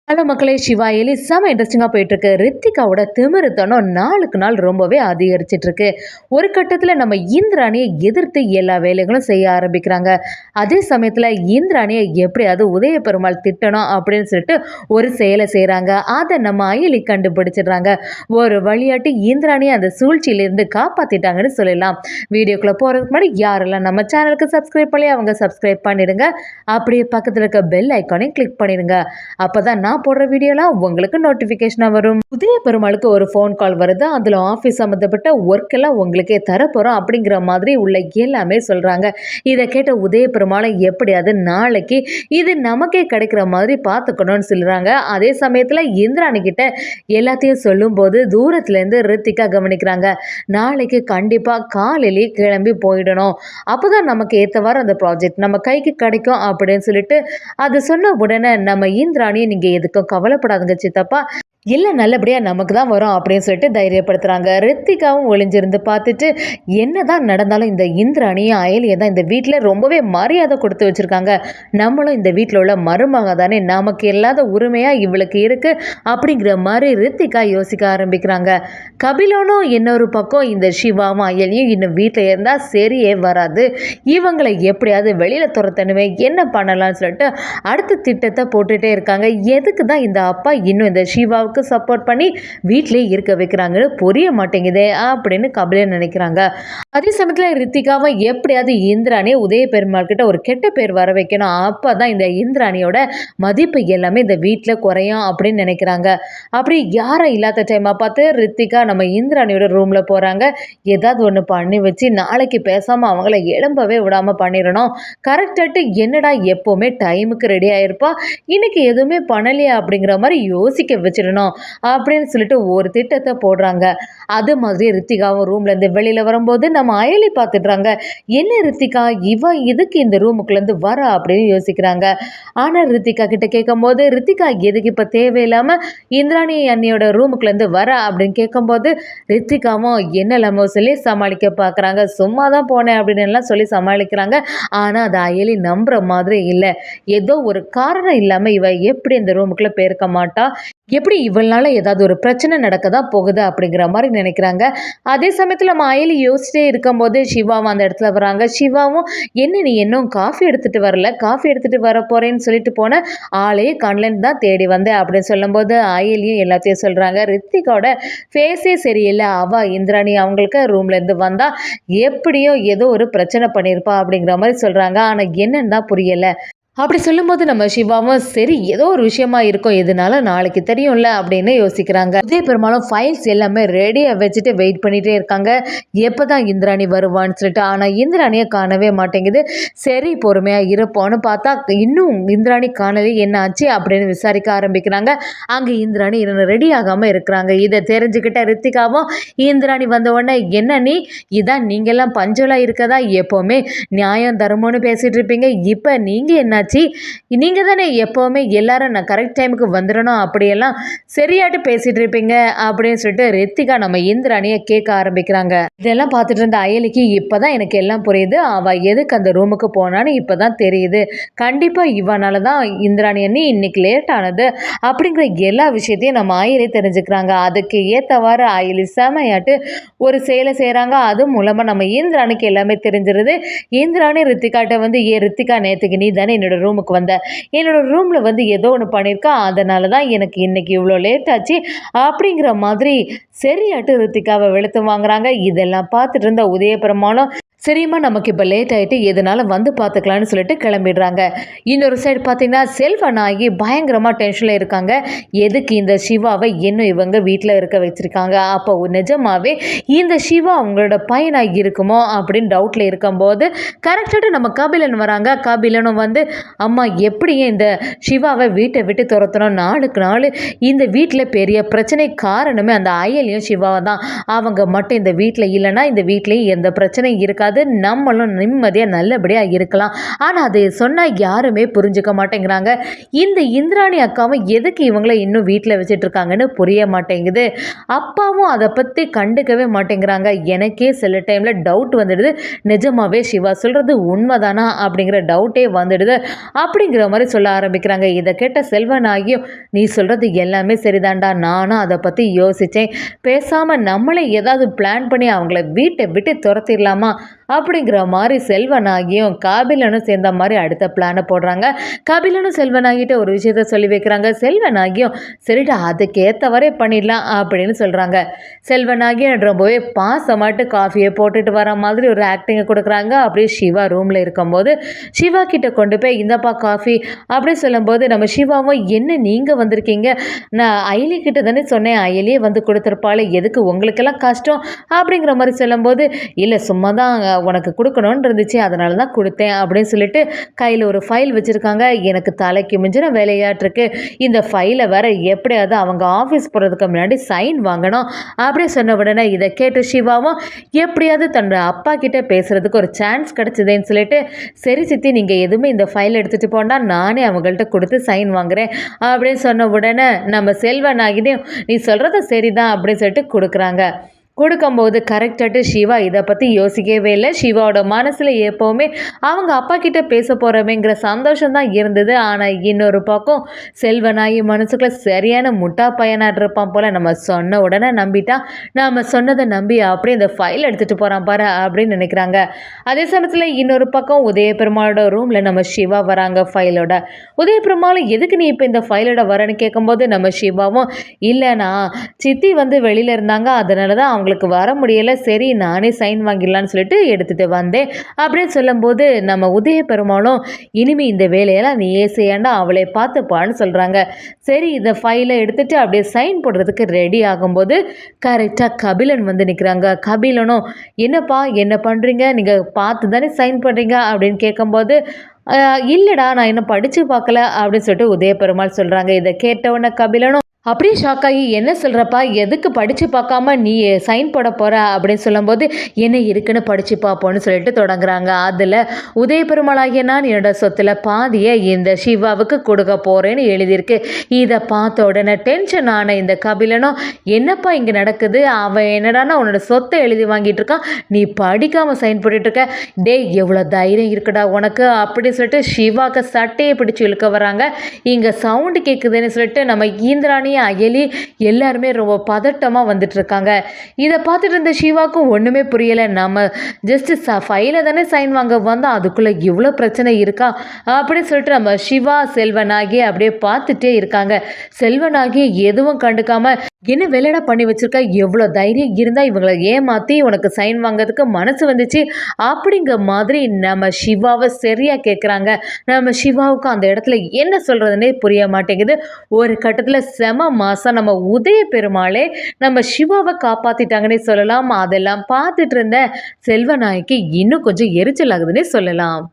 Hello மக்களே, சிவா எலி செம இன்ட்ரெஸ்டிங்காக போயிட்டுருக்கு. ரித்திகாவோட திமிருத்தனம் நாளுக்கு நாள் ரொம்பவே அதிகரிச்சிட்ருக்கு. ஒரு கட்டத்தில் நம்ம இந்திராணியை எதிர்த்து எல்லா வேலைகளும் செய்ய ஆரம்பிக்கிறாங்க. அதே சமயத்தில் இந்திராணியை எப்படியாவது உதய பெருமாள் திட்டணும் அப்படின்னு சொல்லிட்டு ஒரு செயலை செய்கிறாங்க. அதை நம்ம அயலி கண்டுபிடிச்சிடுறாங்க. ஒரு வழியாட்டி இந்திராணியை அந்த சூழ்ச்சியிலிருந்து காப்பாற்றிட்டாங்கன்னு சொல்லலாம். வீடியோக்குள்ளே போகிறதுக்கு முன்னாடி யாரெல்லாம் நம்ம சேனலுக்கு சப்ஸ்கிரைப் பண்ணி அவங்க சப்ஸ்கிரைப் பண்ணிடுங்க. அப்படியே பக்கத்தில் இருக்க பெல் ஐக்கானையும் கிளிக் பண்ணிடுங்க. அப்போ தான் நான் போடுற வீடியோலாம் உங்களுக்கு நோட்டிஃபிகேஷனாக வரும். உதய பெருமாளுக்கு ஒரு ஃபோன் கால் வருது. அதில் ஆஃபீஸ் சம்மந்தப்பட்ட ஒர்க் எல்லாம் உங்களுக்கே தரப்போகிறோம் அப்படிங்கிற மாதிரி உள்ள எல்லாமே சொல்கிறாங்க. இதை கேட்ட உதய பெருமாளை எப்படியாவது நாளைக்கு இது நமக்கே கிடைக்கிற மாதிரி பார்த்துக்கணும்னு சொல்கிறாங்க. அதே சமயத்தில் இந்திராணி கிட்ட எல்லாத்தையும் சொல்லும்போது தூரத்துலேருந்து ரித்திகா கவனிக்கிறாங்க. நாளைக்கு கண்டிப்பாக காலையிலேயே கிளம்பி போயிடணும், அப்போ தான் நமக்கு ஏற்றவாறு அந்த ப்ராஜெக்ட் நம்ம கைக்கு கிடைக்கும் அப்படின்னு சொல்லிட்டு அது சொன்ன உடனே நம்ம இந்திராணி நீங்கள் எதுக்கும் கவலைப்படாதுங்க சித்தப்பா, இல்லை நல்லபடியாக நமக்கு தான் வரும் அப்படின்னு சொல்லிட்டு தைரியப்படுத்துகிறாங்க. ரித்திகாவும் ஒளிஞ்சிருந்து பார்த்துட்டு என்ன தான் நடந்தாலும் இந்த இந்திராணியும் அயலியை தான் இந்த வீட்டில் ரொம்பவே மரியாதை கொடுத்து வச்சுருக்காங்க. நம்மளும் இந்த வீட்டில் உள்ள மருமக தானே, நமக்கு இல்லாத உரிமையாக இவளுக்கு இருக்குது அப்படிங்கிற மாதிரி ரித்திகா யோசிக்க ஆரம்பிக்கிறாங்க. கபிலனும் இன்னொரு பக்கம் இந்த சிவாவும் அயலியும் இன்னும் வீட்டில் இருந்தால் சரியே வராது, இவங்களை எப்படியாவது வெளியில் துரத்தணுமே, என்ன பண்ணலாம்னு சொல்லிட்டு அடுத்த திட்டத்தை போட்டுகிட்டே இருக்காங்க. எதுக்கு தான் இந்த அப்பா இன்னும் இந்த சிவாவுக்கு சப்போர்ட் பண்ணி வீட்டிலே இருக்க வைக்கிறாங்கன்னு புரிய மாட்டேங்குதே அப்படின்னு கபிலன் நினைக்கிறாங்க. அதே சமயத்தில் ரித்திகாவை எப்படியாவது இந்திராணியை உதய பெருமாள் கிட்ட ஒரு கெட்ட பேர் வர வைக்கணும், அப்போ தான் இந்த இந்திராணியோட மதிப்பு எல்லாமே இந்த வீட்டில் குறையும் அப்படின்னு நினைக்கிறாங்க. அப்படி யாரும் இல்லாத டைமாக பார்த்து ரித்திகா நம்ம இந்திராணியோட ரூமில் போகிறாங்க. ஏதாவது ஒன்று பண்ணி வச்சு நாளைக்கு பேசாமல் அவங்கள எழும்பவே விடாமல் பண்ணிடணும். கரெக்டாட்டு என்னடா எப்போவுமே டைமுக்கு ரெடி ஆகிருப்பா, இன்னைக்கு எதுவுமே பண்ணலையா அப்படிங்கிற மாதிரி யோசிக்க வச்சிடணும் அப்படின்னு சொல்லிட்டு ஒரு திட்டத்தை போடுறாங்க. அது மாதிரி ரித்திகாவும் ரூம்லேருந்து வெளியில் வரும்போது நம்ம அயலி பார்த்துடுறாங்க. என்ன ரித்திகா இவ இதுக்கு இந்த ரூமுக்குள்ளேருந்து வர அப்படின்னு யோசிக்கிறாங்க. ஆனால் ரித்திகா கிட்ட கேட்கும்போது ரித்திகா எதுக்கு இப்போ தேவையில்லாமல் இந்திராணி அண்ணியோட ரூமுக்குள்ளேருந்து வர அப்படின்னு கேட்கும்போது ரித்திகாவும் என்னெல்லாமோ சொல்லி சமாளிக்க பார்க்குறாங்க. சும்மா தான் போனேன் அப்படின்னு எல்லாம் சொல்லி சமாளிக்கிறாங்க. ஆனால் அது அயலி நம்புற மாதிரி இல்லை. ஏதோ ஒரு காரணம் இல்லாமல் இவ எப்படி இந்த ரூமுக்குள்ளே போயிருக்க மாட்டா, எப்படி இவளால் ஏதாவது ஒரு பிரச்சனை நடக்க தான் போகுது அப்படிங்கிற மாதிரி நினைக்கிறாங்க. அதே சமயத்தில் நம்ம அயலி யோசிச்சிட்டே இருக்கும்போது சிவாவும் அந்த இடத்துல வராங்க. சிவாவும் என்ன நீ இன்னும் காஃபி எடுத்துகிட்டு வரல, காஃபி எடுத்துகிட்டு வர போகிறேன்னு சொல்லிட்டு போன ஆளையே கண்லேருந்து தான் தேடி வந்தேன் அப்படின்னு சொல்லும்போது அயலியும் எல்லாத்தையும் சொல்கிறாங்க. ரித்திகாவோட ஃபேஸே சரியில்லை, அவள் இந்திராணி அவங்களுக்கு ரூம்லேருந்து வந்தால் எப்படியோ ஏதோ ஒரு பிரச்சனை பண்ணியிருப்பா அப்படிங்கிற மாதிரி சொல்கிறாங்க. ஆனால் என்னன்னு தான் புரியலை. அப்படி சொல்லும்போது நம்ம சிவாவும் சரி ஏதோ ஒரு விஷயமா இருக்கும், எதனால நாளைக்கு தெரியும்ல அப்படின்னு யோசிக்கிறாங்க. இதே பெரும்பாலும் ஃபைல்ஸ் எல்லாமே ரெடியாக வச்சுட்டு வெயிட் பண்ணிகிட்டே இருக்காங்க, எப்போ தான் இந்திராணி வருவான்னு சொல்லிட்டு. ஆனால் இந்திராணியை காணவே மாட்டேங்குது. சரி பொறுமையாக இருப்போன்னு பார்த்தா இன்னும் இந்திராணி காணலே, என்ன ஆச்சு அப்படின்னு விசாரிக்க ஆரம்பிக்கிறாங்க. அங்கே இந்திராணி இன்னும் ரெடி ஆகாமல் இருக்கிறாங்க. இதை தெரிஞ்சுக்கிட்ட ரித்திகாவும் இந்திராணி வந்த உடனே என்ன நீ இதான் நீங்கள்லாம் பஞ்சலாக இருக்கதா, எப்போவுமே நியாயம் தர்மம்னு பேசிகிட்டு இருப்பீங்க, இப்போ நீங்கள் என்ன நீங்கள் தானே எப்போவுமே எல்லாரும் நான் கரெக்ட் டைமுக்கு வந்துடணும் அப்படியெல்லாம் சரியாட்டு பேசிகிட்டு இருப்பீங்க அப்படின்னு சொல்லிட்டு ரித்திகா நம்ம இந்திராணியை கேட்க ஆரம்பிக்கிறாங்க. இதெல்லாம் பார்த்துட்டு இருந்த அயலிக்கு இப்போ தான் எனக்கு எல்லாம் புரியுது, அவள் எதுக்கு அந்த ரூமுக்கு போனான்னு இப்போ தான் தெரியுது. கண்டிப்பாக இவனால தான் இந்திராணி அண்ணி இன்னைக்கு லேட் ஆனது அப்படிங்கிற எல்லா விஷயத்தையும் நம்ம அயலி தெரிஞ்சுக்கிறாங்க. அதுக்கு ஏற்றவாறு அயலி செமையாட்டு ஒரு செயலை செய்கிறாங்க. அது மூலமாக நம்ம இந்திராணிக்கு எல்லாமே தெரிஞ்சிருது. இந்திராணி ரித்திகாட்ட வந்து ரித்திகா நேற்றுக்கு நீ தானே என்னோட ரூமுக்கு வந்த, என்னோட ரூமில் வந்து ஏதோ ஒன்று பண்ணியிருக்கா, அதனால தான் எனக்கு இன்னைக்கு இவ்வளோ லேட் ஆச்சு அப்படிங்கிற மாதிரி சரியாட்டு ரித்திகாவை வெளுத்து வாங்குறாங்க. இதெல்லாம் பார்த்துட்டு இருந்த உதய பெருமாளும் சரிம்மா நமக்கு இப்போ லேட் ஆகிட்டு எதனால வந்து பார்த்துக்கலான்னு சொல்லிட்டு கிளம்பிடுறாங்க. இன்னொரு சைடு பார்த்தீங்கன்னா செல்வன் ஆகி பயங்கரமாக டென்ஷனில் இருக்காங்க. எதுக்கு இந்த சிவாவை இன்னும் இவங்க வீட்டில் இருக்க வச்சுருக்காங்க, அப்போ நிஜமாகவே இந்த சிவா அவங்களோட பையனாகி இருக்குமோ அப்படின்னு டவுட்டில் இருக்கும்போது கரெக்டாக நம்ம கபிலன் வராங்க. கபிலனும் வந்து அம்மா எப்படியும் இந்த சிவாவை வீட்டை விட்டு துரத்தணும், நாளுக்கு நாள் இந்த வீட்டில் பெரிய பிரச்சனை காரணமே அந்த அயலியும் சிவாவை தான், அவங்க மட்டும் இந்த வீட்டில் இல்லைன்னா இந்த வீட்லேயும் எந்த பிரச்சனையும் இருக்காது, நல்லது, நம்மளும் நிம்மதியாக நல்லபடியாக இருக்கலாம். ஆனால் அதை சொன்னால் யாருமே புரிஞ்சுக்க மாட்டேங்கிறாங்க. இந்த இந்திராணி அக்காவும் எதுக்கு இவங்கள இன்னும் வீட்டில் வச்சிட்ருக்காங்கன்னு புரிய மாட்டேங்குது. அப்பாவும் அதை பற்றி கண்டுக்கவே மாட்டேங்கிறாங்க. எனக்கே சில டைமில் டவுட் வந்துடுது, நிஜமாவே சிவா சொல்கிறது உண்மைதானா அப்படிங்கிற டவுட்டே வந்துடுது அப்படிங்கிற மாதிரி சொல்ல ஆரம்பிக்கிறாங்க. இதை கேட்ட செல்வனாகியும், நீ சொல்கிறது எல்லாமே சரிதான்டா, நானும் அதை பற்றி யோசித்தேன், பேசாமல் நம்மளே ஏதாவது பிளான் பண்ணி அவங்கள வீட்டை விட்டு துரத்திடலாமா அப்படிங்கிற மாதிரி செல்வனாகியும் கபிலனும் சேர்ந்த மாதிரி அடுத்த பிளானை போடுறாங்க. கபிலனும் செல்வனாகிட்ட ஒரு விஷயத்த சொல்லி வைக்கிறாங்க. செல்வனாகியும் சரிடா அதுக்கேற்றவரே பண்ணிடலாம் அப்படின்னு சொல்கிறாங்க. செல்வனாகியும் ரொம்பவே பாசமாட்டு காஃபியை போட்டுட்டு வர மாதிரி ஒரு ஆக்டிங்கை கொடுக்குறாங்க. அப்படியே சிவா ரூமில் இருக்கும்போது சிவா கிட்ட கொண்டு போய் இந்தப்பா காஃபி அப்படி சொல்லும்போது, நம்ம சிவாவும் என்ன நீங்கள் வந்திருக்கீங்க, நான் அயலி கிட்ட தானே சொன்னேன், அயலியே வந்து கொடுத்துருப்பாள், எதுக்கு உங்களுக்கெல்லாம் கஷ்டம் அப்படிங்கிற மாதிரி சொல்லும்போது, இல்லை சும்மா தான் உனக்கு கொடுக்கணும்னு இருந்துச்சு அதனால தான் கொடுத்தேன் அப்படின்னு சொல்லிட்டு கையில் ஒரு ஃபைல் வச்சுருக்காங்க. எனக்கு தலைக்கு மிஞ்சின வேலையாட்டிருக்கு, இந்த ஃபைலை வேற எப்படியாவது அவங்க ஆஃபீஸ் போகிறதுக்கு முன்னாடி சைன் வாங்கணும் அப்படியே சொன்ன உடனே இதை கேட்டு சிவாவும் எப்படியாவது தன்னோட அப்பா கிட்ட பேசுகிறதுக்கு ஒரு சான்ஸ் கிடச்சிதேன்னு சொல்லிட்டு, சரி சித்தி நீங்கள் எதுவுமே இந்த ஃபைல் எடுத்துகிட்டு போனால் நானே அவங்கள்ட்ட கொடுத்து சைன் வாங்குறேன் அப்படின்னு சொன்ன உடனே நம்ம செல்வனாகியும் நீ சொல்கிறது சரிதான் அப்படின்னு சொல்லிட்டு கொடுக்குறாங்க. கொடுக்கும்போது கரெக்டாட்டு சிவா இதை பற்றி யோசிக்கவே இல்லை. சிவாவோட மனசில் எப்போவுமே அவங்க அப்பா கிட்ட பேச போகிறவங்கிற சந்தோஷம் தான் இருந்தது. ஆனால் இன்னொரு பக்கம் செல்வனாகி மனசுக்குள்ள சரியான முட்டா பையனாக இருப்பான் போல், நம்ம சொன்ன உடனே நம்பிட்டா, நாம் சொன்னதை நம்பி அப்படியே இந்த ஃபைல் எடுத்துகிட்டு போகிறான் பாரு அப்படின்னு நினைக்கிறாங்க. அதே சமயத்தில் இன்னொரு பக்கம் உதய பெருமாளோட ரூமில் நம்ம சிவா வராங்க ஃபைலோட. உதய பெருமாள் எதுக்கு நீ இப்போ இந்த ஃபைலோட வரேன்னு கேட்கும்போது நம்ம சிவாவும் இல்லைண்ணா சித்தி வந்து வெளியில் இருந்தாங்க அதனால தான் அவங்க உங்களுக்கு வர முடியலை, சரி நானே சைன் வாங்கிடலான்னு சொல்லிட்டு எடுத்துகிட்டு வந்தேன் அப்படின்னு சொல்லும்போது நம்ம உதய பெருமாளும் இனிமே இந்த வேலையெல்லாம் நீயே செய்யாண்டா அவளை பார்த்துப்பான்னு சொல்கிறாங்க. சரி இந்த ஃபைலை எடுத்துகிட்டு அப்படியே சைன் போடுறதுக்கு ரெடி ஆகும்போது கரெக்டாக கபிலன் வந்து நிற்கிறாங்க. கபிலனும் என்னப்பா என்ன பண்ணுறீங்க, நீங்கள் பார்த்து தானே சைன் பண்ணுறீங்க அப்படின்னு கேட்கும்போது இல்லைடா நான் இன்னும் படித்து பார்க்கல அப்படின்னு சொல்லிட்டு உதய பெருமாள் சொல்கிறாங்க. இதை கேட்டவுடனே கபிலனும் அப்படியே ஷாக் ஆகி என்ன சொல்கிறப்பா, எதுக்கு படித்து பார்க்காம நீ சைன் போட போகிற அப்படின்னு சொல்லும்போது என்ன இருக்குன்னு படித்து பார்ப்போன்னு சொல்லிட்டு தொடங்குறாங்க. அதில் உதய பெருமாளாகிய நான் என்னோட சொத்தில் பாதியை இந்த சிவாவுக்கு கொடுக்க போகிறேன்னு எழுதியிருக்கு. இதை பார்த்த உடனே டென்ஷன் ஆன இந்த கபிலனும் என்னப்பா இங்கே நடக்குது, அவன் என்னடானா உன்னோட சொத்தை எழுதி வாங்கிட்டு இருக்கான், நீ படிக்காமல் சைன் போட்டுட்ருக்க, டேய் எவ்வளோ தைரியம் இருக்குடா உனக்கு அப்படி சொல்லிட்டு சிவாவுக்கு சட்டையை பிடிச்சி இழுக்க வராங்க. இங்கே சவுண்டு கேட்குதுன்னு சொல்லிட்டு நம்ம ஈந்திராணி அயலி எல்லாருமே ரொம்ப பதட்டமாக வந்துட்டுருக்காங்க. இதை பார்த்துட்டு இருந்த சிவாவுக்கும் ஒன்றுமே புரியலை, நம்ம ஜஸ்ட்டு ஃபைலை தானே சைன் வாங்க வந்தால் அதுக்குள்ளே இவ்வளோ பிரச்சனை இருக்கா அப்படின்னு சொல்லிட்டு நம்ம சிவா செல்வனாகி அப்படியே பார்த்துட்டே இருக்காங்க. செல்வனாகி எதுவும் கண்டுக்காம என்ன வேலைடா பண்ணி வச்சுருக்கா, எவ்வளோ தைரியம் இருந்தால் இவங்களை ஏமாற்றி உனக்கு சைன் வாங்கிறதுக்கு மனசு வந்துச்சு அப்படிங்கிற மாதிரி நம்ம சிவாவை சரியாக கேட்குறாங்க. நம்ம சிவாவுக்கு அந்த இடத்துல என்ன சொல்கிறதுனே புரிய மாட்டேங்குது. ஒரு கட்டத்தில் மாதம் நம்ம உதய பெருமாளே நம்ம சிவாவை காப்பாற்றிட்டாங்கன்னே சொல்லலாம். அதெல்லாம் பார்த்துட்டு இருந்த செல்வநாயகி இன்னும் கொஞ்சம் எரிச்சல் ஆகுதுன்னே சொல்லலாம்.